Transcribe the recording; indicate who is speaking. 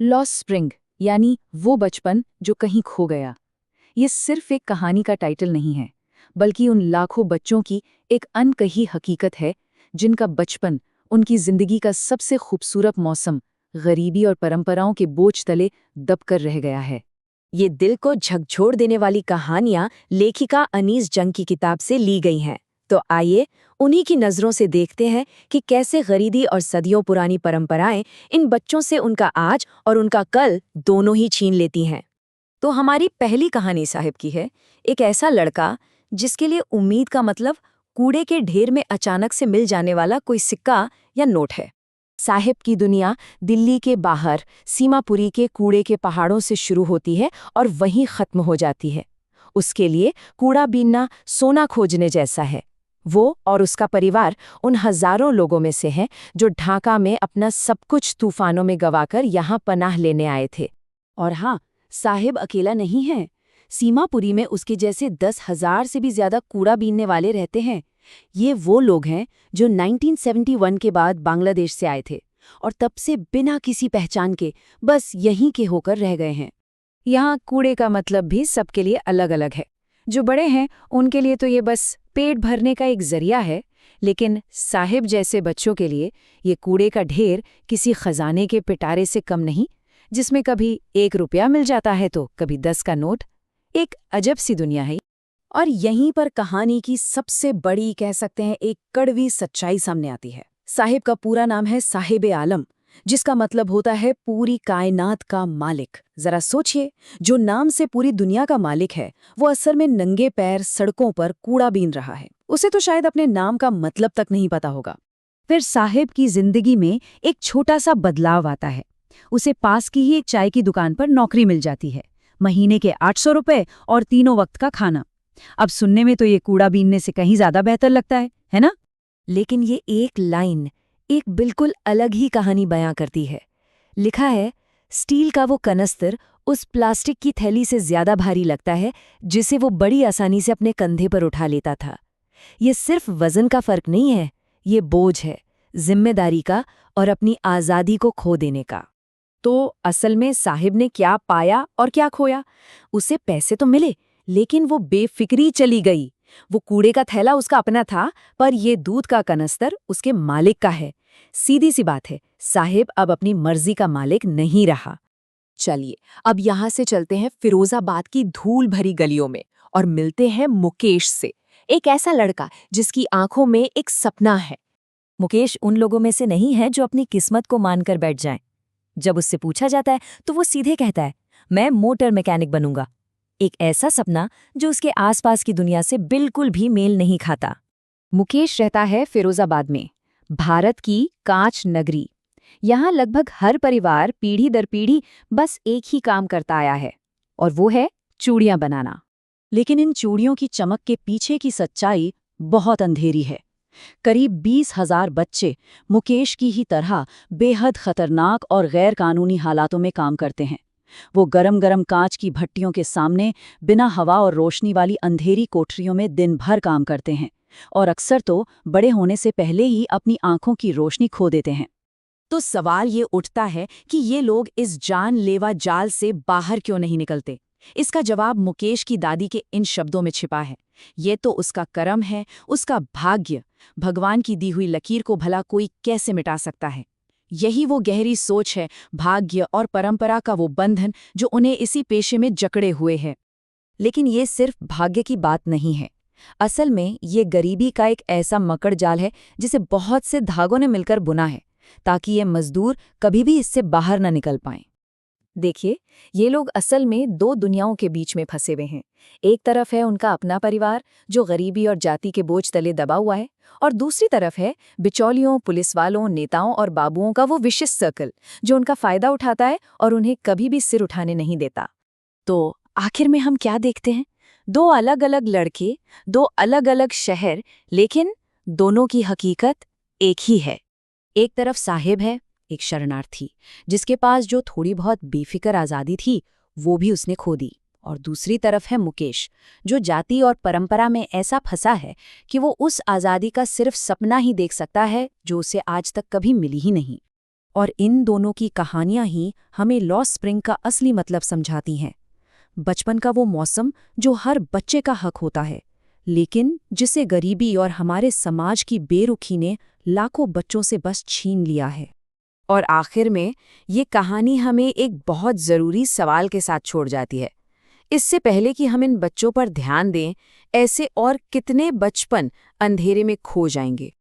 Speaker 1: Lost spring यानी वो बचपन जो कहीं खो गया। ये सिर्फ एक कहानी का टाइटल नहीं है, बल्कि उन लाखों बच्चों की एक अनकही हकीकत है जिनका बचपन, उनकी जिंदगी का सबसे खूबसूरत मौसम, गरीबी और परंपराओं के बोझ तले दबकर रह गया है।
Speaker 2: ये दिल को झकझोर देने वाली कहानियां लेखिका अनीस जंग की किताब से ली गई हैं। तो आइए उन्हीं की नज़रों से देखते हैं कि कैसे गरीबी और सदियों पुरानी परंपराएं इन बच्चों से उनका आज और उनका कल दोनों ही छीन लेती हैं। तो हमारी पहली कहानी साहिब की है, एक ऐसा लड़का जिसके लिए उम्मीद का मतलब कूड़े के ढेर में अचानक से मिल जाने वाला कोई सिक्का या नोट है। साहिब की दुनिया दिल्ली के बाहर सीमापुरी के कूड़े के पहाड़ों से शुरू होती है और वहीं खत्म हो जाती है। उसके लिए कूड़ा बीनना सोना खोजने जैसा है। वो और उसका परिवार उन हजारों लोगों में से हैं जो ढाका में अपना सब कुछ तूफानों में गंवाकर यहाँ पनाह लेने आए थे। और हाँ, साहिब अकेला नहीं है। सीमापुरी में उसके जैसे 10,000 से भी ज्यादा कूड़ा बीनने वाले रहते हैं। ये वो लोग हैं जो 1971 के बाद बांग्लादेश से आए थे और तब से बिना किसी पहचान के बस यहीं के होकर रह गए हैं।
Speaker 1: यहाँ कूड़े का मतलब भी सबके लिए अलग अलग है। जो बड़े हैं उनके लिए तो ये बस पेट भरने का एक जरिया है, लेकिन साहिब जैसे बच्चों के लिए ये कूड़े का ढेर किसी खजाने के पिटारे से कम नहीं, जिसमें कभी 1 रुपया मिल जाता है तो कभी 10 का नोट। एक अजब सी दुनिया है।
Speaker 2: और यहीं पर कहानी की सबसे बड़ी, कह सकते हैं, एक कड़वी सच्चाई सामने आती है। साहिब का पूरा नाम है साहिब आलम, जिसका मतलब होता है पूरी कायनात का मालिक। जरा सोचिए, जो नाम से पूरी दुनिया का मालिक है वो असल में नंगे पैर सड़कों पर कूड़ा बीन रहा है। उसे तो शायद अपने नाम का मतलब तक नहीं पता होगा।
Speaker 1: फिर साहिब की जिंदगी में एक छोटा सा बदलाव आता है। उसे पास की ही एक चाय की दुकान पर नौकरी मिल जाती है। महीने के 800 रुपए और तीनों वक्त का खाना। अब सुनने में तो ये कूड़ा बीनने से कहीं ज्यादा बेहतर लगता है ना?
Speaker 2: लेकिन ये एक लाइन एक बिल्कुल अलग ही कहानी बयां करती है। लिखा है, स्टील का वो कनस्तर उस प्लास्टिक की थैली से ज्यादा भारी लगता है जिसे वो बड़ी आसानी से अपने कंधे पर उठा लेता था। ये सिर्फ वजन का फर्क नहीं है, ये बोझ है, जिम्मेदारी का और अपनी आज़ादी को खो देने का। तो असल में साहिब ने क्या पाया और क्या खोया? उसे पैसे तो मिले, लेकिन वो बेफिक्री चली गई। वो कूड़े का थैला उसका अपना था, पर ये दूध का कनस्तर उसके मालिक का है। सीधी सी बात है, साहिब अब अपनी मर्जी का मालिक नहीं रहा। चलिए अब यहाँ से चलते हैं फिरोजाबाद की धूल भरी गलियों में और मिलते हैं मुकेश से, एक ऐसा लड़का जिसकी आंखों में एक सपना है। मुकेश उन लोगों में से नहीं है जो अपनी किस्मत को मानकर बैठ जाएं। जब उससे पूछा जाता है तो वो सीधे कहता है, मैं मोटर मैकेनिक बनूंगा। एक ऐसा सपना जो उसके आसपास की दुनिया से बिल्कुल भी मेल नहीं खाता। मुकेश रहता है फिरोजाबाद में, भारत की कांच नगरी। यहाँ लगभग हर परिवार पीढ़ी दर पीढ़ी बस एक ही काम करता आया है, और वो है चूड़ियाँ बनाना। लेकिन इन चूड़ियों की चमक के पीछे की सच्चाई बहुत अंधेरी है। करीब 20,000 बच्चे मुकेश की ही तरह बेहद खतरनाक और गैर कानूनी हालातों में काम करते हैं। वो गरम गरम कांच की भट्टियों के सामने बिना हवा और रोशनी वाली अंधेरी कोठरियों में दिन भर काम करते हैं और अक्सर तो बड़े होने से पहले ही अपनी आंखों की रोशनी खो देते हैं। तो सवाल ये उठता है कि ये लोग इस जानलेवा जाल से बाहर क्यों नहीं निकलते? इसका जवाब मुकेश की दादी के इन शब्दों में छिपा है। ये तो उसका कर्म है, उसका भाग्य। भगवान की दी हुई लकीर को भला कोई कैसे मिटा सकता है? यही वो गहरी सोच है, भाग्य और परंपरा का वो बंधन जो उन्हें इसी पेशे में जकड़े हुए है। लेकिन ये सिर्फ भाग्य की बात नहीं है। असल में ये गरीबी का एक ऐसा मकड़ जाल है जिसे बहुत से धागों ने मिलकर बुना है, ताकि ये मजदूर कभी भी इससे बाहर न निकल पाएं। देखिए, ये लोग असल में 2 दुनियाओं के बीच में फंसे हुए हैं। एक तरफ है उनका अपना परिवार जो गरीबी और जाति के बोझ तले दबा हुआ है, और दूसरी तरफ है बिचौलियों, पुलिस वालों, नेताओं और बाबुओं का वो विशिष्ट सर्कल जो उनका फायदा उठाता है और उन्हें कभी भी सिर उठाने नहीं देता। तो आखिर में हम क्या देखते हैं? 2 अलग अलग लड़के, 2 अलग अलग शहर, लेकिन दोनों की हकीकत एक ही है। एक तरफ साहिब है, एक शरणार्थी जिसके पास जो थोड़ी बहुत बेफिक्र आज़ादी थी वो भी उसने खो दी। और दूसरी तरफ है मुकेश, जो जाति और परंपरा में ऐसा फंसा है कि वो उस आज़ादी का सिर्फ सपना ही देख सकता है जो उसे आज तक कभी मिली ही नहीं।
Speaker 1: और इन दोनों की कहानियां ही हमें लॉस्ट स्प्रिंग का असली मतलब समझाती हैं। बचपन का वो मौसम जो हर बच्चे का हक होता है, लेकिन जिसे गरीबी और हमारे समाज की बेरुखी ने लाखों बच्चों से बस छीन लिया है। और आखिर में ये कहानी हमें एक बहुत ज़रूरी सवाल के साथ छोड़ जाती है। इससे पहले कि हम इन बच्चों पर ध्यान दें, ऐसे और कितने बचपन अंधेरे में खो जाएंगे।